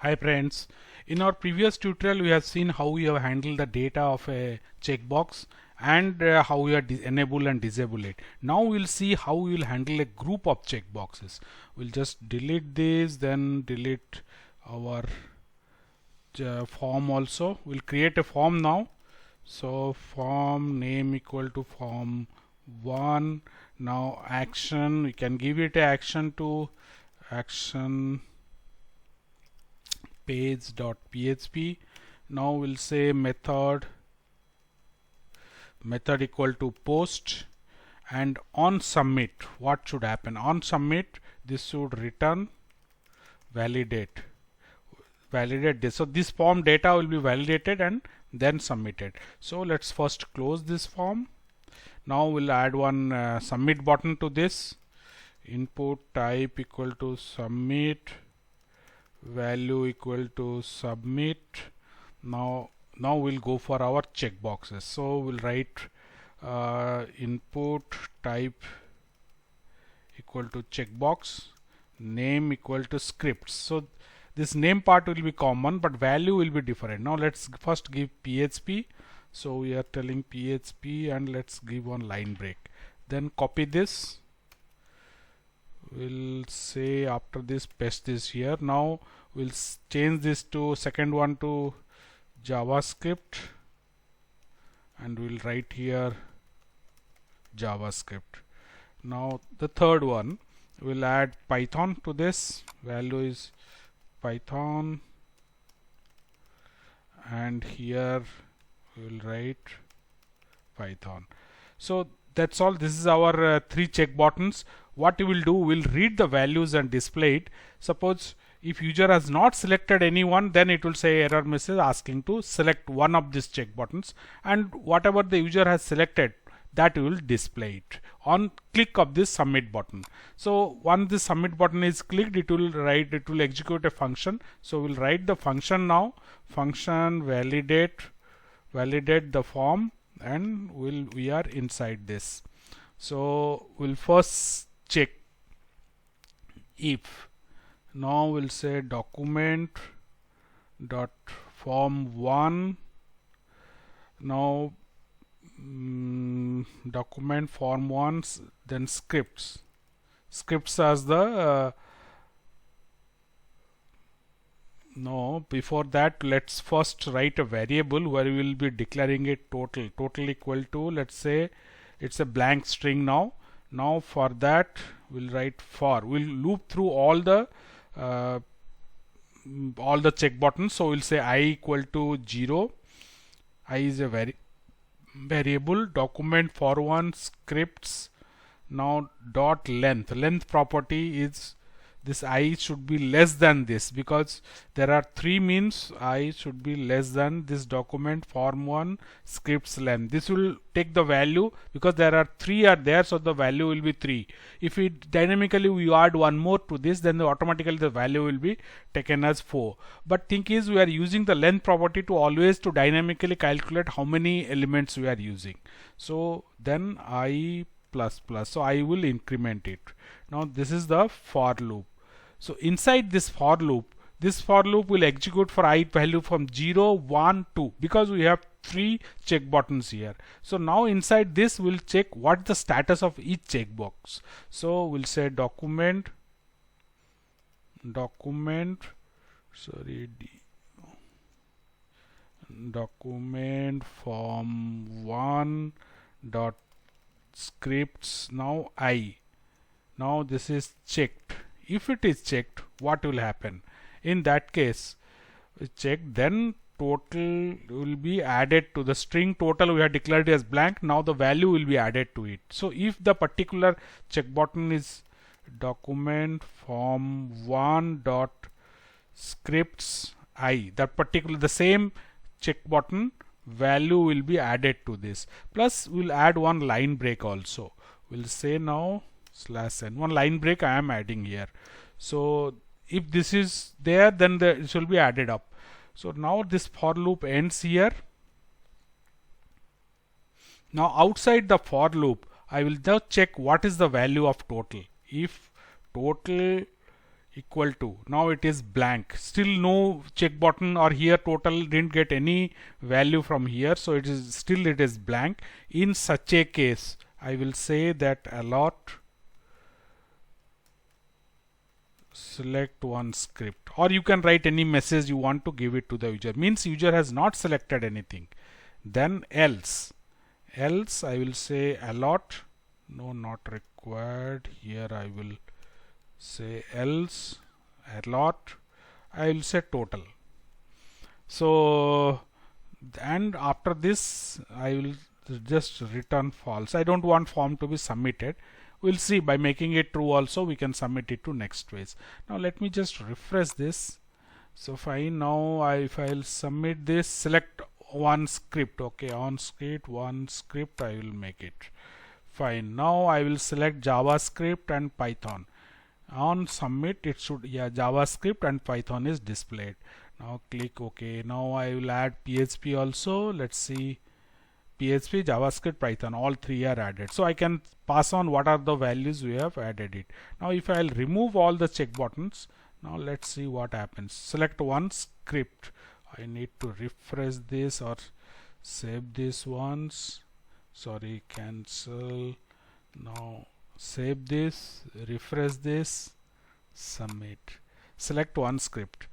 Hi friends, in our previous tutorial we have seen how we have handled the data of a checkbox and how we are enable and disable it. Now we'll see how we will handle a group of checkboxes. We'll just delete this, then delete our form also. We'll create a form now. So form name equal to form 1. Now action, we can give it a action to action page.php. Now we'll say method equal to post, and on submit what should happen? On submit this should return validate this. So this form data will be validated and then submitted. So let's first close this form. Now we'll add one submit button to this. Input type equal to submit, value equal to submit. Now we'll go for our checkboxes. So we'll write input type equal to checkbox, name equal to scripts. So this name part will be common, but value will be different. Now let's first give PHP. So we are telling PHP, and let's give one line break. Then copy this. We'll say after this paste this here. Now we'll change this to second one to JavaScript, and we'll write here JavaScript. Now the third one, we'll add Python to this. Value is Python, and here we'll write Python. So that's all. This is our 3 check buttons. What you will do, we'll read the values and display it. Suppose if user has not selected anyone, then it will say error message asking to select one of these check buttons, and whatever the user has selected, that will display it on click of this submit button. So once the submit button is clicked, it will execute a function. So we'll write the function now. Function validate the form, and we are inside this. So we'll first check if. Now we'll say document dot form 1. Now document form 1, then scripts as the no, before that let's first write a variable where we will be declaring it total equal to, let's say it's a blank string. Now for that we'll write for. We'll loop through all the check buttons. So we'll say I equal to 0. I is a variable. Document for 1 scripts. Now dot length property is this I should be less than this, because there are 3 means I should be less than this document form 1 scripts length. This will take the value because there are 3 are there, so the value will be 3. If we dynamically we add one more to this, then automatically the value will be taken as 4. But thing is, we are using the length property to always to dynamically calculate how many elements we are using. So then I plus plus, so I will increment it. Now this is the for loop. So inside this for loop will execute for I value from 0, 1, 2, because we have 3 check buttons here. So now inside this we'll check what the status of each checkbox. So we'll say document form 1 dot scripts. Now now this is checked. If it is checked, what will happen? In that case, we check, then total will be added to the string total we have declared as blank. Now the value will be added to it. So if the particular check button is document form 1 dot scripts the same check button value will be added to this. Plus we'll add one line break also. We'll say now /n, one line break I am adding here. So if this is there, then it will be added up. So now this for loop ends here. Now outside the for loop, I will just check what is the value of total. If total equal to, now it is blank, still no check button, or here total didn't get any value from here, so it is still it is blank. In such a case I will say that allot select one script, or you can write any message you want to give it to the user, means user has not selected anything. Then else I will say allot, no, not required, here I will say else allot, I will say total. So and after this I will just return false. I don't want form to be submitted. We'll see, by making it true also we can submit it to next phase. Now let me just refresh this. So fine, now if I'll submit this, select one script, okay, on script one script I will make it. Fine, now I will select JavaScript and Python. On submit it should, yeah, JavaScript and Python is displayed. Now click OK. Now I will add PHP also. Let's see, PHP, JavaScript, Python, all three are added. So I can pass on what are the values we have added it. Now if I'll remove all the check buttons, now let's see what happens. Select one script. I need to refresh this or save this once. Sorry, cancel. Now save this, refresh this, submit. Select one script.